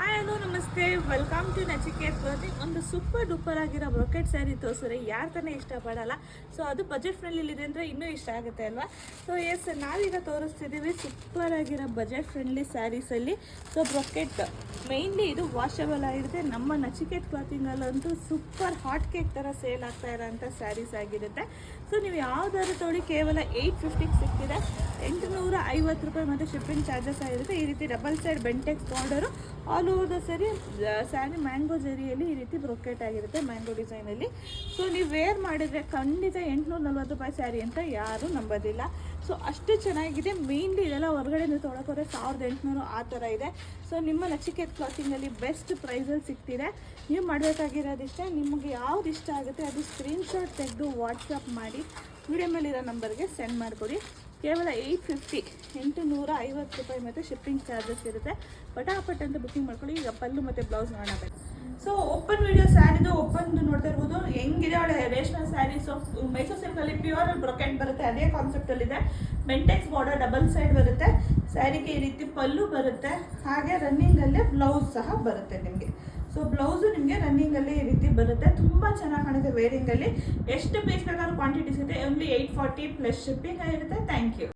Hi hello ನಮಸ್ತೆ, welcome to Nachiket clothing. ಒಂದು super duper ಆಗಿರೋ ಬ್ರೊಕೆಟ್ ಸ್ಯಾರಿ ತೋರಿಸಿದ್ರೆ ಯಾರು ತಾನೇ ಇಷ್ಟಪಡಲ್ಲ. ಸೊ ಅದು ಬಜೆಟ್ ಫ್ರೆಂಡ್ಲಿದೆ ಅಂದರೆ ಇನ್ನೂ ಇಷ್ಟ ಆಗುತ್ತೆ ಅಲ್ವಾ. ಸೊ ಎಸ್, ನಾವೀಗ ತೋರಿಸ್ತಿದ್ದೀವಿ ಸೂಪರ್ ಆಗಿರೋ ಬಜೆಟ್ ಫ್ರೆಂಡ್ಲಿ ಸ್ಯಾರೀಸಲ್ಲಿ. ಸೊ ಬ್ರೊಕೆಟ್ ಮೇಯ್ನ್ಲಿ ಇದು ವಾಷಬಲ್ ಆಗಿರುತ್ತೆ. ನಮ್ಮ ನಚಿಕೇತ್ ಕ್ಲಾತಿಂಗಲ್ಲಂತೂ ಸೂಪರ್ ಹಾಟ್ ಕೇಕ್ ಥರ ಸೇಲ್ ಆಗ್ತಾ ಇರೋಂಥ ಸ್ಯಾರೀಸ್ ಆಗಿರುತ್ತೆ. ಸೊ ನೀವು ಯಾವ್ದಾದ್ರು ತೊಗೊಳ್ಳಿ, ಕೇವಲ 850 ಸಿಗ್ತಿದೆ. 850 ರೂಪಾಯಿ ಮತ್ತು ಶಿಪ್ಪಿಂಗ್ ಚಾರ್ಜಸ್ ಆಗಿರುತ್ತೆ. ಈ ರೀತಿ double side Bentex border all over the saree mango ಜರಿಯಲ್ಲಿ ಈ ರೀತಿ ಬ್ರೊಕೆಟ್ ಆಗಿರುತ್ತೆ, ಮ್ಯಾಂಗೋ ಡಿಸೈನಲ್ಲಿ. ಸೊ ನೀವು ವೇರ್ ಮಾಡಿದರೆ ಖಂಡಿತ 840 ರೂಪಾಯಿ ಸ್ಯಾರಿ ಅಂತ ಯಾರೂ ನಂಬೋದಿಲ್ಲ. ಸೊ ಅಷ್ಟು ಚೆನ್ನಾಗಿದೆ. ಮೇಯ್ನ್ಲಿ ಇದೆಲ್ಲ ಹೊರಗಡೆಯಿಂದ ತೊಗೊಳಕೋರೆ 1800 ಆ ಥರ ಇದೆ. ಸೊ ನಿಮ್ಮ ನಚಿಕೇತ್ ಕ್ಲಾತಿಂಗಲ್ಲಿ ಬೆಸ್ಟ್ ಪ್ರೈಸಲ್ಲಿ ಸಿಗ್ತಿದೆ. ನೀವು ಮಾಡಬೇಕಾಗಿರೋದಿಷ್ಟ, ನಿಮಗೆ ಯಾವ್ದು ಇಷ್ಟ ಆಗುತ್ತೆ ಅದು ಸ್ಕ್ರೀನ್ಶಾಟ್ ತೆಗೆದು ವಾಟ್ಸಪ್ ಮಾಡಿ ವಿಡಿಯೋ ಮೇಲಿರೋ ನಂಬರ್ಗೆ ಸೆಂಡ್ ಮಾಡಿಕೊಡಿ. ಕೇವಲ 850 ರೂಪಾಯಿ ಮತ್ತು ಶಿಪ್ಪಿಂಗ್ ಚಾರ್ಜಸ್ ಇರುತ್ತೆ. ಪಟಾಪಟ್ ಅಂತ ಬುಕ್ಕಿಂಗ್ ಮಾಡ್ಕೊಳ್ಳಿ. ಈಗ ಪಲ್ಲು ಮತ್ತು ಬ್ಲೌಸ್ ನೋಡೋಣ. ಸೊ ಓಪನ್ ವಿಡಿಯೋ ಸ್ಯಾರಿದು ಓಪನ್ ನೋಡ್ತಾ ಇರ್ಬೋದು. ಹೆಂಗಿದೆ ಅವಳೆ ರೇಷ್ಮೆ ಸ್ಯಾರಿ. ಸೊ ಮೈಸೂರು ಸಿಲ್ಕಲ್ಲಿ ಪ್ಯೂರ್ ಬ್ರೊಕೆಟ್ ಬರುತ್ತೆ, ಅದೇ ಕಾನ್ಸೆಪ್ಟಲ್ಲಿದೆ. ಮೆಂಟೆಕ್ಸ್ ಬಾರ್ಡರ್ ಡಬಲ್ ಸೈಡ್ ಬರುತ್ತೆ. ಸ್ಯಾರಿಗೆ ಈ ರೀತಿ ಪಲ್ಲು ಬರುತ್ತೆ, ಹಾಗೆ ರನ್ನಿಂಗಲ್ಲೇ ಬ್ಲೌಸ್ ಸಹ ಬರುತ್ತೆ ನಿಮಗೆ. ಸೊ ಬ್ಲೌಸು ನಿಮಗೆ ರನ್ನಿಂಗಲ್ಲಿ ಈ ರೀತಿ ಬರುತ್ತೆ. ತುಂಬ ಚೆನ್ನಾಗಿ ಕಾಣುತ್ತೆ ವೇರಿಂಗಲ್ಲಿ. ಎಷ್ಟು ಪೀಸ್ ಬೇಕಾದ್ರೂ ಕ್ವಾಂಟಿಟಿ ಸಿಗುತ್ತೆ. ಓನ್ಲಿ 840 ಪ್ಲಸ್ ಶಿಪ್ಪಿಂಗ್ ಆಗಿರುತ್ತೆ. Thank you.